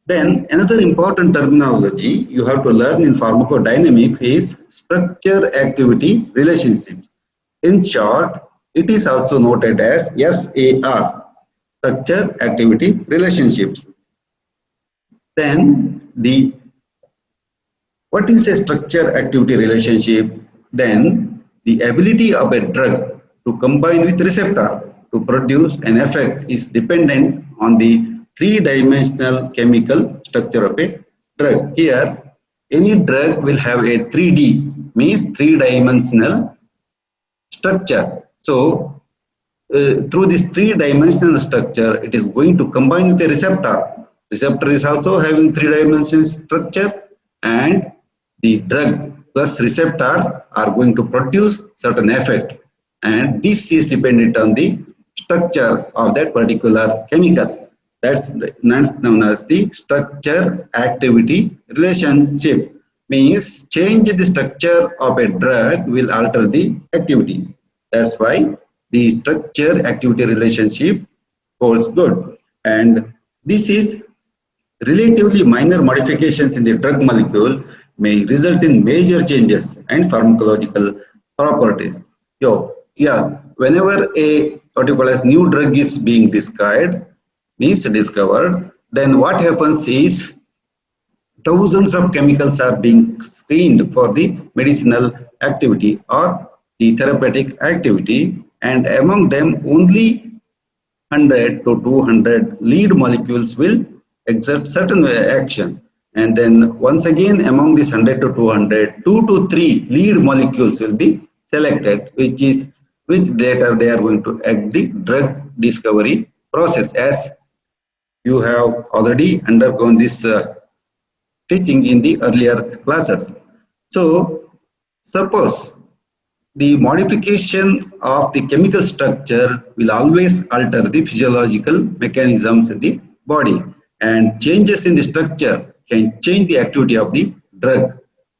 Then another important terminology you have to learn in pharmacodynamics is structure-activity relationships. In short, it is also noted as SAR, structure-activity relationships. Then the what is a structure-activity relationship? Then the ability of a drug to combine with receptor to produce an effect is dependent on the three-dimensional chemical structure of a drug. Here, any drug will have a 3D, means three-dimensional structure. So, through this three-dimensional structure, it is going to combine with a receptor. Receptor is also having three-dimensional structure, and the drug plus receptor are going to produce certain effect, and this is dependent on the structure of that particular chemical. That's known as the structure activity relationship. Means change the structure of a drug will alter the activity. That's why the structure activity relationship holds good. And this is relatively minor modifications in the drug molecule may result in major changes and pharmacological properties. Whenever a what you call as new drug is being discovered, then what happens is thousands of chemicals are being screened for the medicinal activity or the therapeutic activity, and among them only 100 to 200 lead molecules will exert certain action, and then once again among these 100 to 200, 2 to 3 lead molecules will be selected, which later they are going to act the drug discovery process, as you have already undergone this teaching in the earlier classes. So suppose the modification of the chemical structure will always alter the physiological mechanisms in the body, and changes in the structure can change the activity of the drug,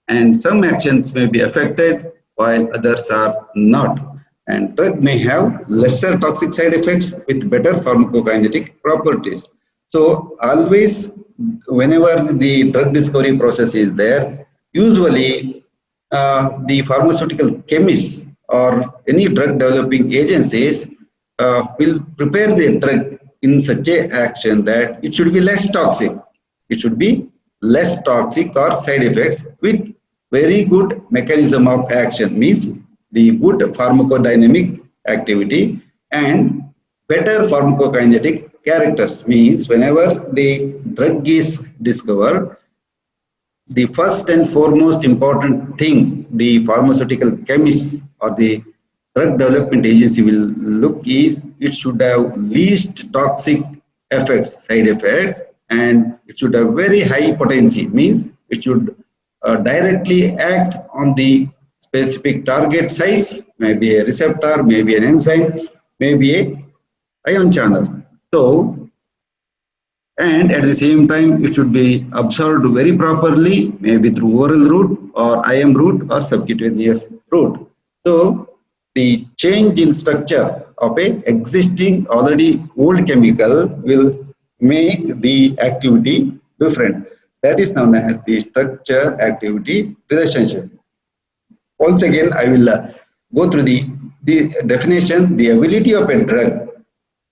and some actions may be affected while others are not, and drug may have lesser toxic side effects with better pharmacokinetic properties. So always whenever the drug discovery process is there, usually the pharmaceutical chemists or any drug developing agencies will prepare the drug in such a action that it should be less toxic. It should be less toxic or side effects with very good mechanism of action, means the good pharmacodynamic activity and better pharmacokinetic characters, means whenever the drug is discovered, the first and foremost important thing the pharmaceutical chemist or the drug development agency will look is it should have least toxic effects, side effects, and it should have very high potency, means it should directly act on the specific target sites, maybe a receptor, maybe an enzyme, maybe a ion channel. So, and at the same time it should be absorbed very properly, maybe through oral route or IM route or subcutaneous route. So the change in structure of a existing already old chemical will make the activity different. That is known as the structure activity relationship. Once again I will go through the definition. The ability of a drug,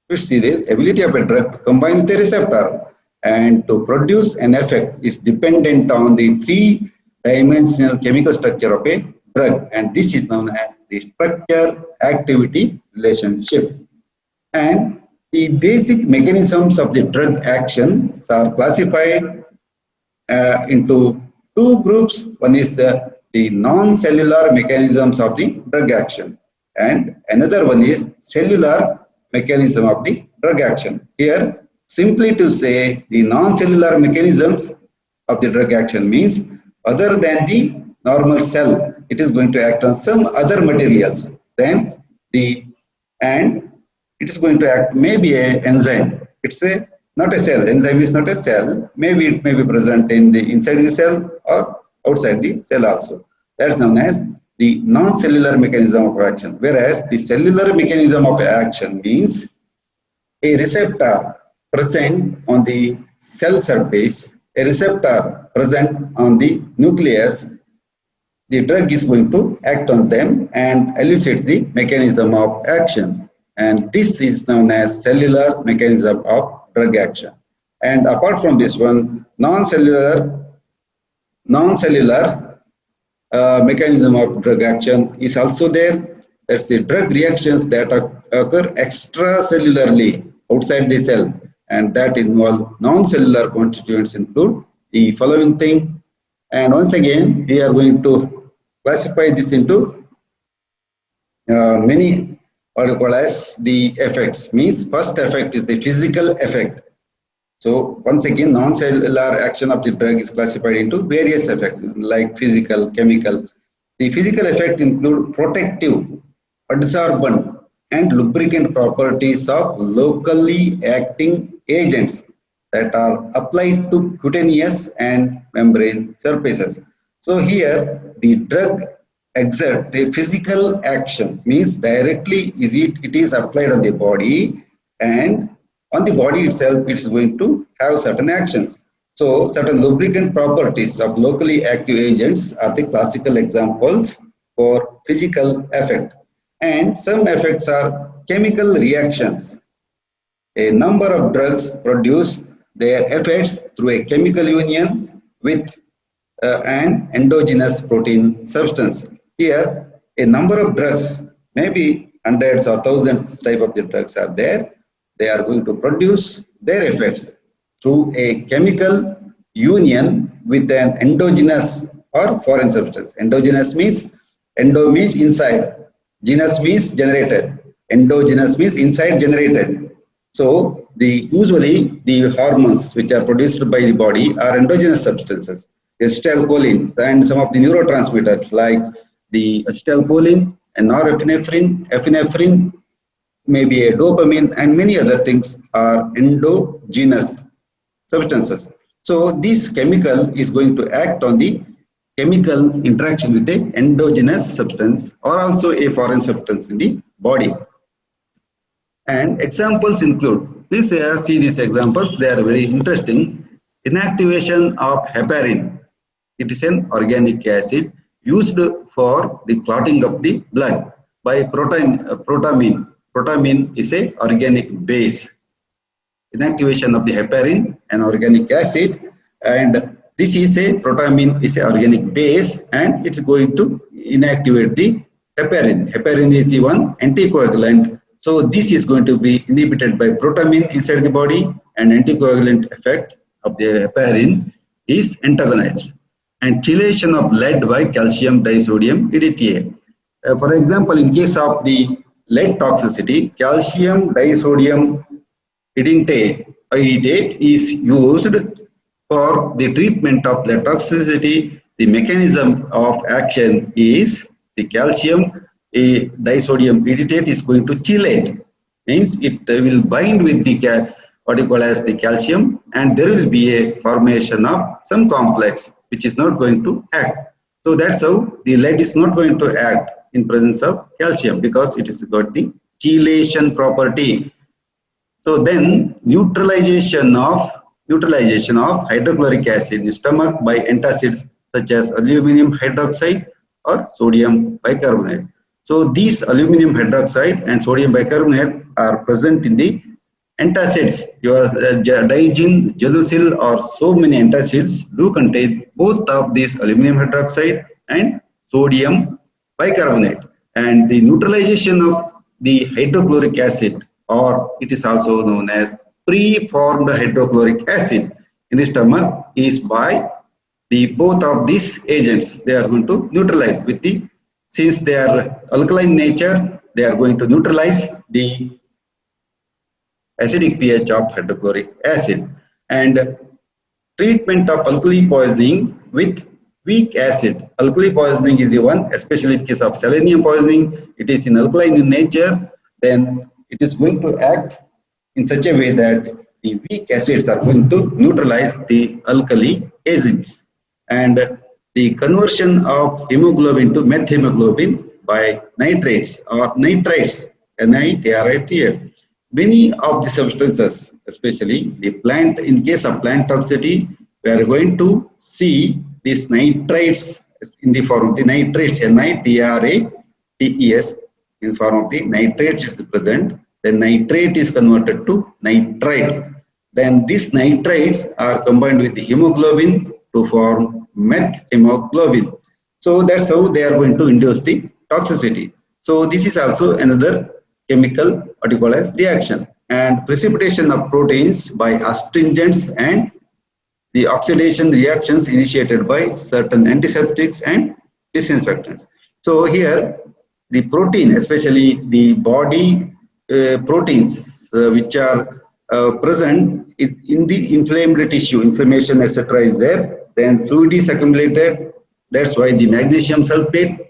you see, the ability of a drug to combine with a receptor and to produce an effect is dependent on the three-dimensional chemical structure of a drug, and this is known as the structure-activity relationship. And the basic mechanisms of the drug action are classified into two groups. One is the non-cellular mechanisms of the drug action, and another one is cellular mechanism of the drug action. Here, simply to say, the non-cellular mechanisms of the drug action means other than the normal cell, it is going to act on some other materials. Then and it is going to act maybe a enzyme. It's a not a cell. Enzyme is not a cell. Maybe it may be present in the inside the cell or outside the cell also. That's known as the non-cellular mechanism of action. Whereas the cellular mechanism of action means a receptor present on the cell surface, a receptor present on the nucleus, the drug is going to act on them and elicit the mechanism of action. And this is known as cellular mechanism of drug action. And apart from this one, non-cellular mechanism of drug action is also there. That's the drug reactions that occur extracellularly outside the cell, and that involve non-cellular constituents include the following thing. And once again, we are going to classify this into many what you call as the effects. Means first effect is the physical effect. So once again, non-cellular action of the drug is classified into various effects like physical, chemical. The physical effect include protective, adsorbent, and lubricant properties of locally acting agents that are applied to cutaneous and membrane surfaces. So here the drug exert a physical action, means directly it is applied on the body, and on the body itself it is going to have certain actions. So certain lubricant properties of locally active agents are the classical examples for physical effect. And some effects are chemical reactions. A number of drugs produce their effects through a chemical union with an endogenous protein substance. Here, a number of drugs, maybe hundreds or thousands type of the drugs are there. They are going to produce their effects through a chemical union with an endogenous or foreign substance. Endogenous means, endo means inside, genus means generated, endogenous means inside generated. So usually the hormones which are produced by the body are endogenous substances, acetylcholine and some of the neurotransmitters like the acetylcholine and norepinephrine, epinephrine, maybe a dopamine, and many other things are endogenous substances. So this chemical is going to act on the chemical interaction with the endogenous substance or also a foreign substance in the body. And examples include, please see these examples, they are very interesting. Inactivation of heparin. It is an organic acid used for the clotting of the blood by protamine. Protamine is a organic base. Inactivation of the heparin, an organic acid, and this is a protamine is an organic base, and it's going to inactivate the heparin. Heparin is the one anticoagulant. So this is going to be inhibited by protamine inside the body, and anticoagulant effect of the heparin is antagonized. And chelation of lead by calcium disodium EDTA. For example, in case of the lead toxicity, calcium disodium EDTA is used for the treatment of lead toxicity. The mechanism of action is the calcium disodium EDTA is going to chelate, means it will bind with the what you call as the calcium, and there will be a formation of some complex which is not going to act. So that's how the lead is not going to act in presence of calcium, because it has got the chelation property. So then neutralization of hydrochloric acid in the stomach by antacids such as aluminum hydroxide or sodium bicarbonate. So these aluminum hydroxide and sodium bicarbonate are present in the antacids. Your digen, gelusil, or so many antacids do contain both of these aluminum hydroxide and sodium bicarbonate. And the neutralization of the hydrochloric acid, or it is also known as preformed hydrochloric acid in the stomach, is by the both of these agents. They are going to neutralize with the, since they are alkaline nature, they are going to neutralize the acidic pH of hydrochloric acid. And treatment of alkali poisoning with weak acid. Alkali poisoning is the one, especially in case of selenium poisoning, it is in alkaline in nature, then it is going to act in such a way that the weak acids are going to neutralize the alkali agents. And the conversion of hemoglobin to methemoglobin by nitrates or nitrites, NiTRITS. Many of the substances especially the plant. In case of plant toxicity, we are going to see these nitrates in the form of the nitrates, NitraTES, in form of the nitrates is present. Then nitrate is converted to nitrite. Then these nitrites are combined with the hemoglobin to form methemoglobin. So that's how they are going to induce the toxicity. So this is also another chemical what you call as reaction. And precipitation of proteins by astringents and the oxidation reactions initiated by certain antiseptics and disinfectants. So here the protein, especially the body proteins which are present in the inflamed tissue, inflammation etc. is there, then fluid is accumulated. That's why the magnesium sulfate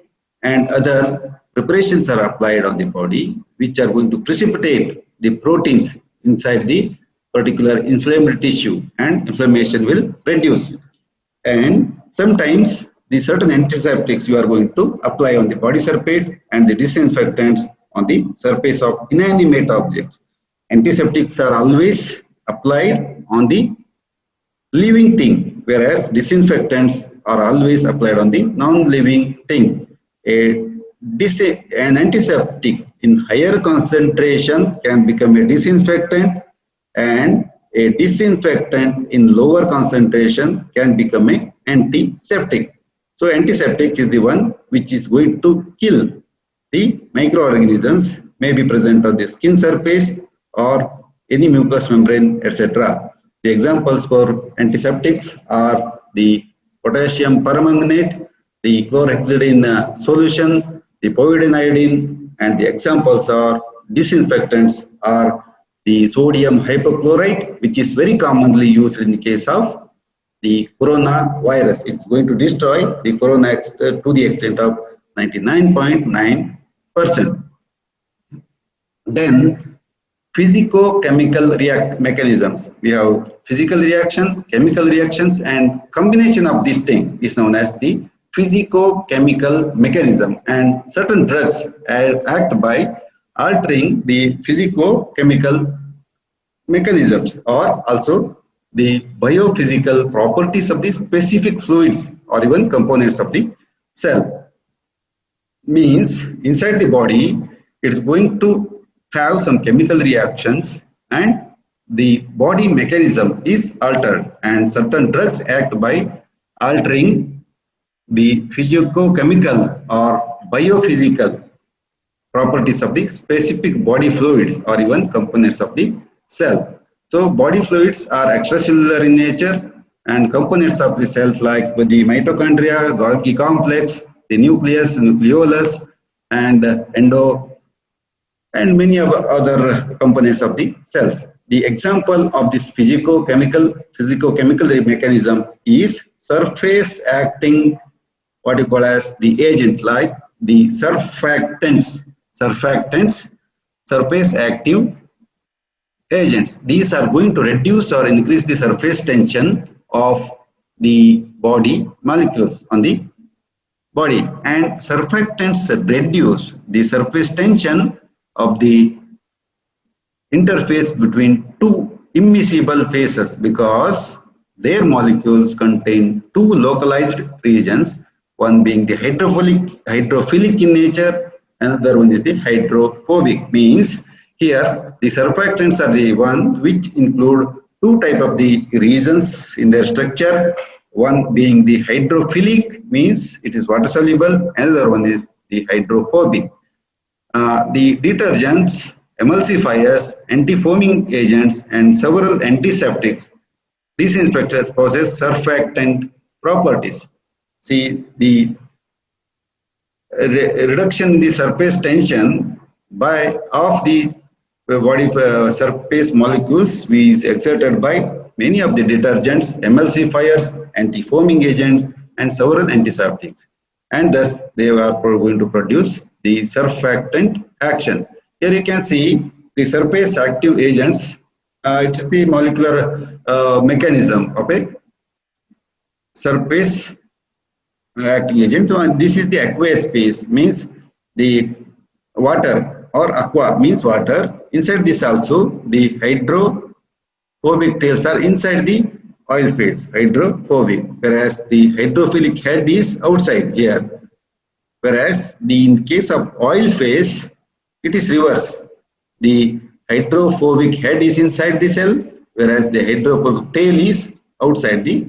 and other preparations are applied on the body, which are going to precipitate the proteins inside the particular inflamed tissue, and inflammation will reduce. And sometimes the certain antiseptics you are going to apply on the body surface and the disinfectants on the surface of inanimate objects. Antiseptics are always applied on the living thing, whereas disinfectants are always applied on the non-living thing. An antiseptic in higher concentration can become a disinfectant, and a disinfectant in lower concentration can become an antiseptic. So antiseptic is the one which is going to kill the microorganisms may be present on the skin surface or any mucous membrane, etc. The examples for antiseptics are the potassium permanganate, the chlorhexidine solution, the povidone iodine, and the examples are disinfectants are the sodium hypochlorite, which is very commonly used in the case of the coronavirus. It's going to destroy the corona to the extent of 99.9%. Then physicochemical mechanisms. We have physical reaction, chemical reactions, and combination of this thing is known as the physicochemical mechanism. And certain drugs act by altering the physicochemical mechanisms, or also the biophysical properties of the specific fluids or even components of the cell. Means inside the body, it's going to have some chemical reactions, and the body mechanism is altered, and certain drugs act by altering the physicochemical or biophysical properties of the specific body fluids or even components of the cell. So body fluids are extracellular in nature, and components of the cells like the mitochondria, Golgi complex, the nucleus, nucleolus, and endo, and many other components of the cells. The example of this physicochemical mechanism is surface acting, what you call as the agents, like the surfactants, surface active agents. These are going to reduce or increase the surface tension of the body molecules on the body, and surfactants reduce the surface tension of the interface between two immiscible phases, because their molecules contain two localized regions, one being the hydrophilic in nature, another one is the hydrophobic. Means here the surfactants are the one which include two type of the regions in their structure, one being the hydrophilic, means it is water soluble, another one is the hydrophobic. The detergents, emulsifiers, anti-foaming agents, and several antiseptics, disinfectants possess surfactant properties. See, the reduction in the surface tension of the body surface molecules is exerted by many of the detergents, emulsifiers, anti-foaming agents, and several antiseptics, and thus they are going to produce the surfactant action. Here you can see the surface active agents. It's the molecular mechanism of a surface active agent. So this is the aqueous phase, means the water, or aqua means water. Inside this also the hydro hydrophobic tails are inside the oil phase, hydrophobic, whereas the hydrophilic head is outside here. Whereas in case of oil phase, it is reverse. The hydrophobic head is inside the cell, whereas the hydrophobic tail is outside the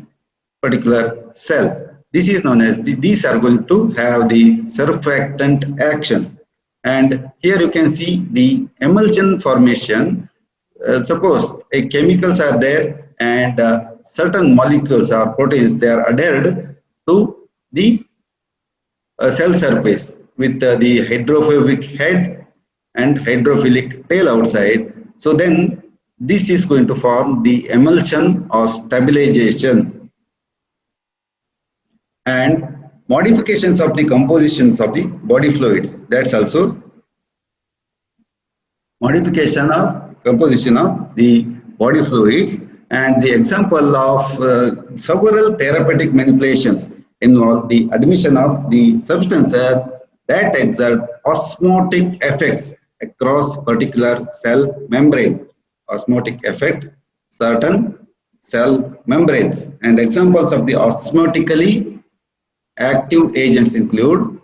particular cell. This is known as these are going to have the surfactant action. And here you can see the emulsion formation. Suppose chemicals are there and certain molecules or proteins they are adhered to the cell surface with the hydrophobic head and hydrophilic tail outside. So then this is going to form the emulsion or stabilization and modifications of the compositions of the body fluids. That's also modification of composition of the body fluids, and the example of several therapeutic manipulations involve the admission of the substances that exert osmotic effects across particular cell membrane. Osmotic effect certain cell membranes, and examples of the osmotically active agents include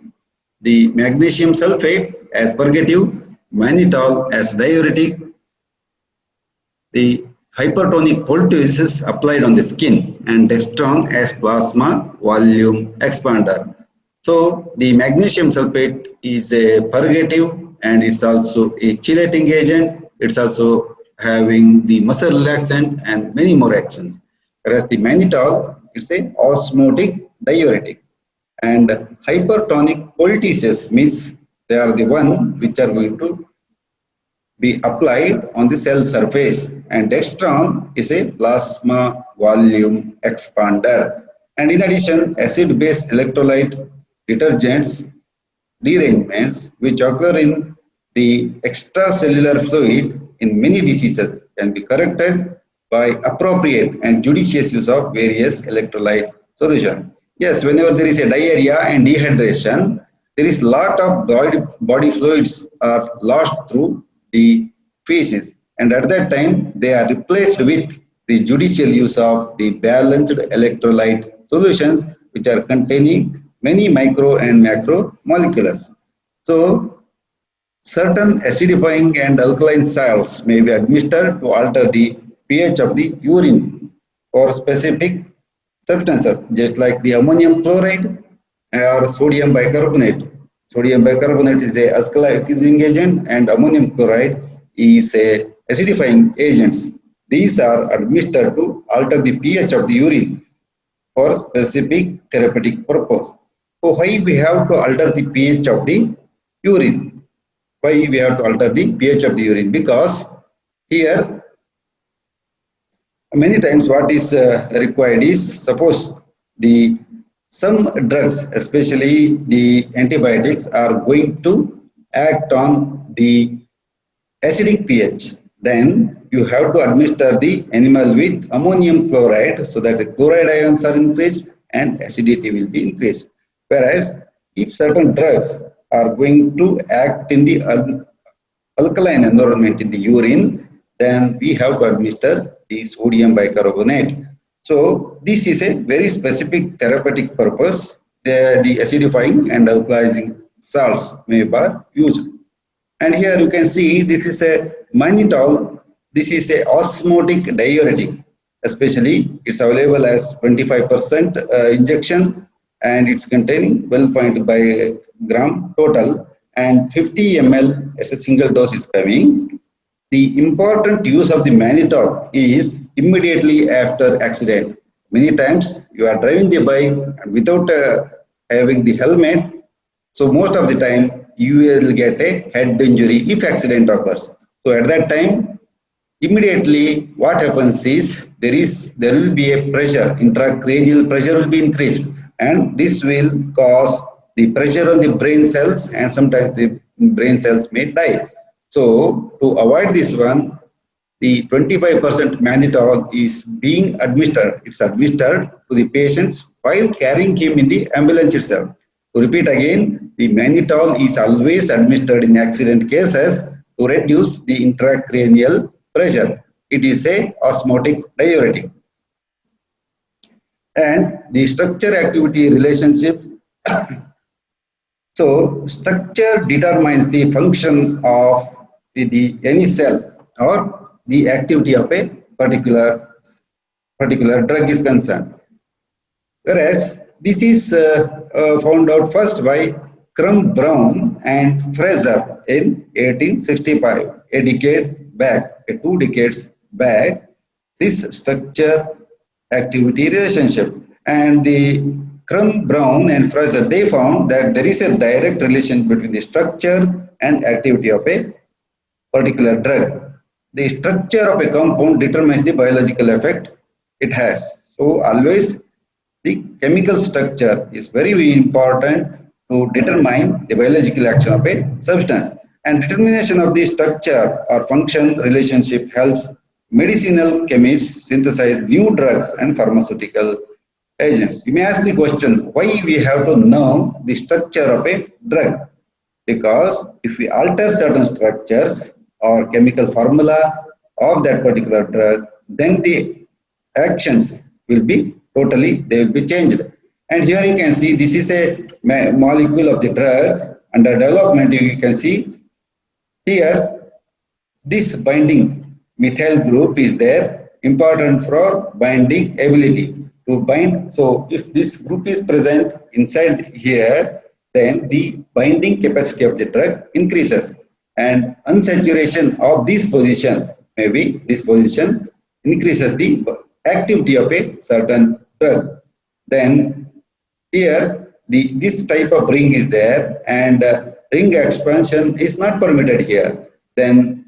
the magnesium sulfate as purgative, mannitol as diuretic, the hypertonic poultices applied on the skin, and dextran as plasma volume expander. So the magnesium sulfate is a purgative and it's also a chelating agent. It's also having the muscle relaxant and many more actions. Whereas the mannitol, it's a osmotic diuretic. And hypertonic poultices means they are the one which are going to be applied on the cell surface, and dextran is a plasma volume expander. And in addition, acid base electrolyte detergents derangements which occur in the extracellular fluid in many diseases can be corrected by appropriate and judicious use of various electrolyte solution. Yes, whenever there is a diarrhea and dehydration, there is lot of body fluids are lost through the feces, and at that time they are replaced with the judicial use of the balanced electrolyte solutions which are containing many micro and macro molecules. So certain acidifying and alkaline salts may be administered to alter the pH of the urine for specific substances, just like the ammonium chloride or sodium bicarbonate. Sodium bicarbonate is a alkalizing agent and ammonium chloride is a acidifying agents. These are administered to alter the pH of the urine for specific therapeutic purpose. So why we have to alter the pH of the urine? Why we have to alter the pH of the urine? Because here many times what is required is, suppose the some drugs, especially the antibiotics, are going to act on the acidic pH. Then you have to administer the animal with ammonium chloride so that the chloride ions are increased and acidity will be increased. Whereas if certain drugs are going to act in the alkaline environment in the urine, then we have to administer the sodium bicarbonate. So this is a very specific therapeutic purpose. The acidifying and alkalizing salts may be used. And here you can see this is a mannitol. This is a osmotic diuretic. Especially it's available as 25% injection, and it's containing 12.5 gram total, and 50 ml as a single dose is coming. The important use of the mannitol is immediately after accident. Many times you are driving the bike and without having the helmet, so most of the time you will get a head injury if accident occurs. So at that time, immediately what happens is there will be a pressure, intracranial pressure will be increased, and this will cause the pressure on the brain cells, and sometimes the brain cells may die. So to avoid this one, the 25% mannitol is being administered. It's administered to the patients while carrying him in the ambulance itself. To repeat again, the mannitol is always administered in accident cases to reduce the intracranial pressure. it is a osmotic diuretic. And the structure activity relationship. So structure determines the function of the any cell or the activity of a particular drug is concerned. Whereas this is found out first by Crumb, Brown and Fraser in 1865, a decade back, 2 decades back, this structure activity relationship. And the Crumb, Brown and Fraser, they found that there is a direct relation between the structure and activity of a particular drug. The structure of a compound determines the biological effect it has. So always the chemical structure is very important to determine the biological action of a substance. And determination of the structure or function relationship helps medicinal chemists synthesize new drugs and pharmaceutical agents. You may ask the question, why we have to know the structure of a drug? Because if we alter certain structures or chemical formula of that particular drug, then the actions will be they will be changed. And here you can see this is a molecule of the drug under development. You can see here this binding methyl group is there, important for binding ability to bind. So if this group is present inside here, then the binding capacity of the drug increases, and unsaturation of this position, maybe this position, increases the activity of a certain drug. Then here this type of ring is there, and ring expansion is not permitted here. Then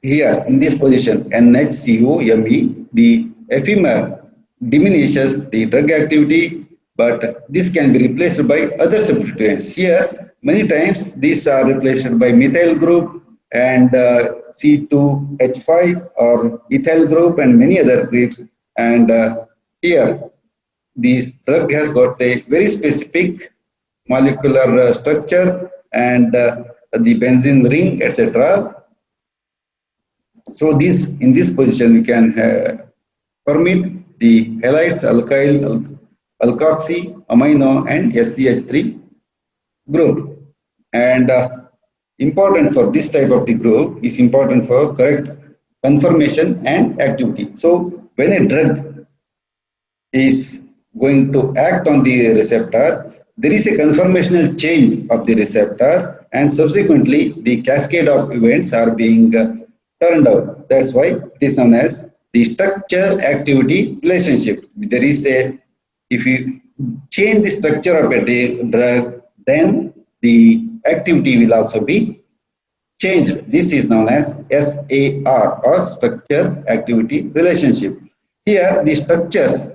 here in this position NHCOMe, the ephemer diminishes the drug activity, but this can be replaced by other substituents. Here many times these are replaced by methyl group and C2H5 or ethyl group and many other groups. And here the drug has got a very specific molecular structure and the benzene ring, etc. So this in this position we can permit the halides, alkyl, alkoxy, amino and SCH3 group. And important for this type of the group is important for correct conformation and activity. So when a drug is going to act on the receptor, there is a conformational change of the receptor, and subsequently the cascade of events are being turned out. That's why it is known as the structure activity relationship. There is a, if you change the structure of a drug, then the activity will also be changed. This is known as SAR or structure activity relationship. Here the structures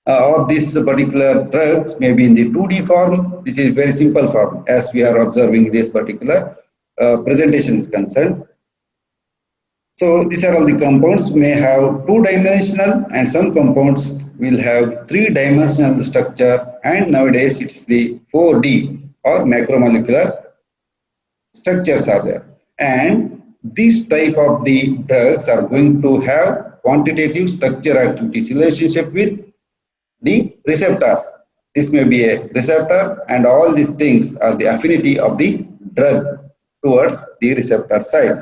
of this particular drugs may be in the 2D form. This is very simple form as we are observing this particular presentation is concerned. So these are all the compounds may have 2-dimensional, and some compounds will have 3-dimensional structure, and nowadays it's the 4D or macromolecular structures are there. And this type of the drugs are going to have quantitative structure activity relationship with the receptor. This may be a receptor, and all these things are the affinity of the drug towards the receptor side.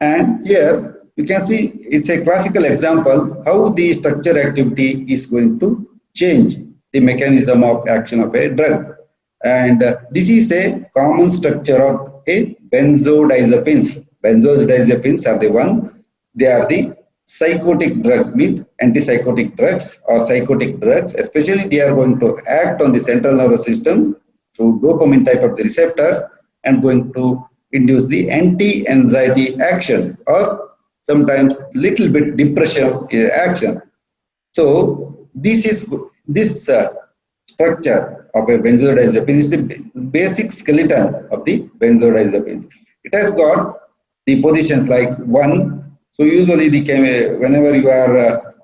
And here you can see it's a classical example how the structure activity is going to change the mechanism of action of a drug. And this is a common structure of a benzodiazepines. Benzodiazepines are the one, they are the psychotic drug, means antipsychotic drugs or psychotic drugs, especially they are going to act on the central nervous system through dopamine type of the receptors and going to induce the anti-anxiety action or sometimes little bit depression action. So this structure of a benzodiazepine is the basic skeleton of the benzodiazepines. It has got the positions like 1. So usually whenever you are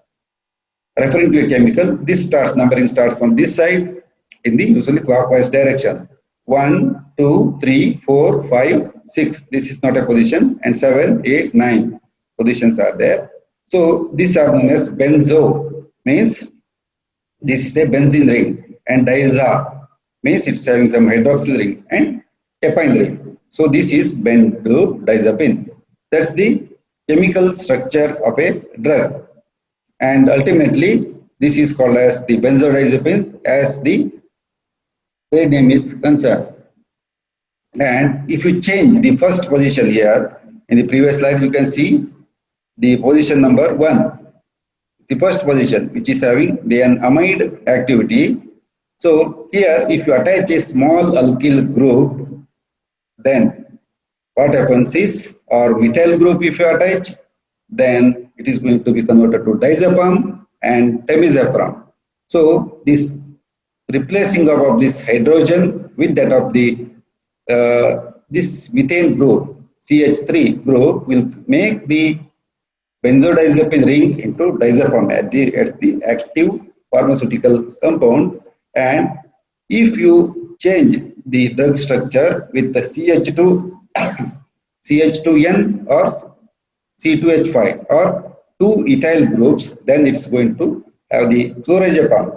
referring to a chemical, this numbering starts from this side in the usually clockwise direction. 1, 2, 3, 4, 5, 6. This is not a position, and 7, 8, 9. positions are there. So these are known as benzo, means this is a benzene ring, and diaza means it's having some hydroxyl ring and epine ring. So this is benzodiazepine. That's the chemical structure of a drug, and ultimately this is called as the benzodiazepine as the trade name is concerned. And if you change the first position here in the previous slide, you can see the position number 1, the first position, which is having the an amide activity. So here if you attach a small alkyl group, then what happens is, or methyl group if you attach, then it is going to be converted to diazepam and temizepam. So this replacing of this hydrogen with that of the this methane group, CH3 group, will make the benzodiazepine ring into diazepam at the active pharmaceutical compound. And if you change the drug structure with the CH2 CH2N or C2H5 or two ethyl groups, then it's going to have the fluorazepam.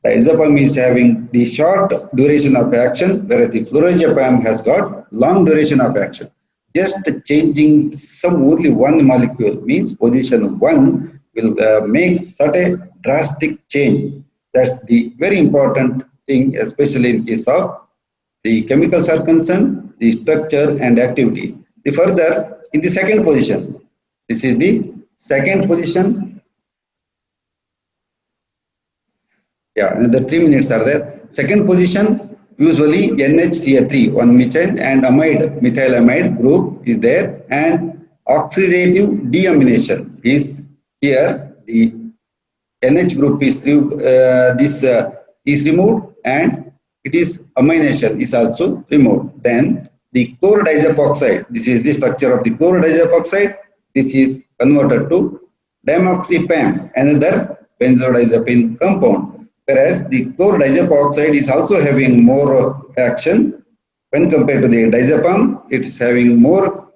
Diazepam is having the short duration of action, whereas the fluorazepam has got long duration of action. Just changing some only one molecule means position 1 will make such a drastic change. That's the very important thing, especially in case of the chemicals are concerned, the structure and activity. The further in the second position, this is the second position. Yeah, another 3 minutes are there. Second position, usually NHCl3, one methane and amide, methylamide group is there, and oxidative deamination is here. The NH group is is removed, and it is amination is also removed. Then the core diazoxide, this is the structure of the core diazoxide. This is converted to diamoxipam, another benzodiazepine compound. Whereas the core diazoxide is also having more action when compared to the diazepam. It is having more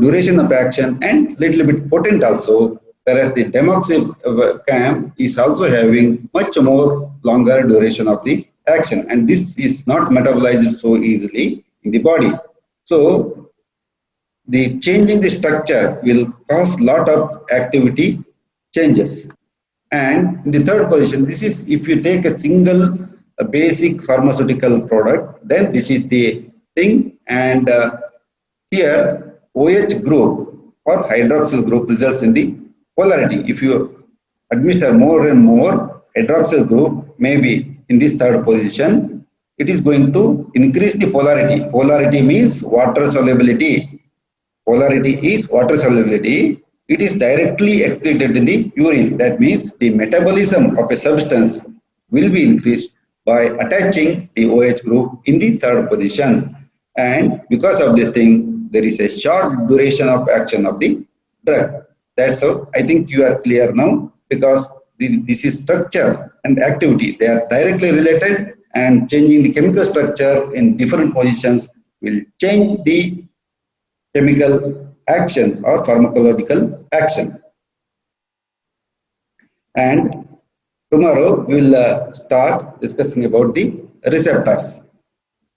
duration of action and little bit potent also, whereas the demoxicam is also having much more longer duration of the action, and this is not metabolized so easily in the body. So the changing the structure will cause lot of activity changes. And in the third position, this is if you take a single basic pharmaceutical product, then this is the thing. And here OH group or hydroxyl group results in the polarity. If you administer more and more hydroxyl group, maybe in this third position, it is going to increase the polarity. Polarity means water solubility. Polarity is water solubility. It is directly excreted in the urine. That means the metabolism of a substance will be increased by attaching the OH group in the third position. And because of this thing, there is a short duration of action of the drug. That's how I think you are clear now, because this is structure and activity. They are directly related, and changing the chemical structure in different positions will change the chemical action or pharmacological action. And tomorrow we will start discussing about the receptors.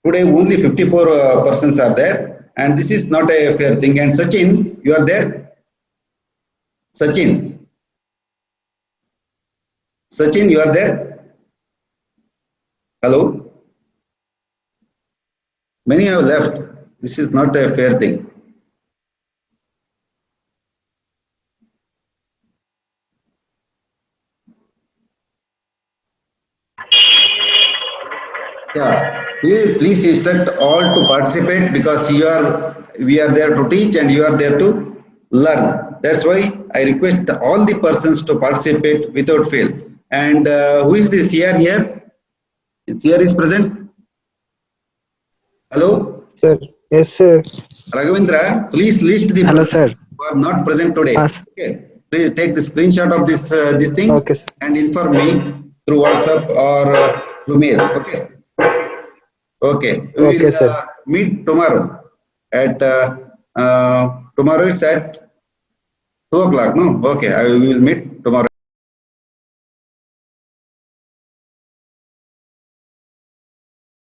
Today only 54 persons are there, and this is not a fair thing. And Sachin, you are there? Sachin, Sachin, you are there? Hello? Many have left. This is not a fair thing. Yeah, please instruct all to participate, because we are there to teach and you are there to learn. That's why I request all the persons to participate without fail. And who is the CR here? CR is present. Hello, Sir, yes, sir. Raghavendra. Please list the Hello, persons sir. who are not present today. Okay. Please take the screenshot of this thing Okay, sir. and inform me through WhatsApp or through mail. Okay. Okay, we Okay, will sir. meet tomorrow at tomorrow it's at 2 o'clock, no? Okay, we will meet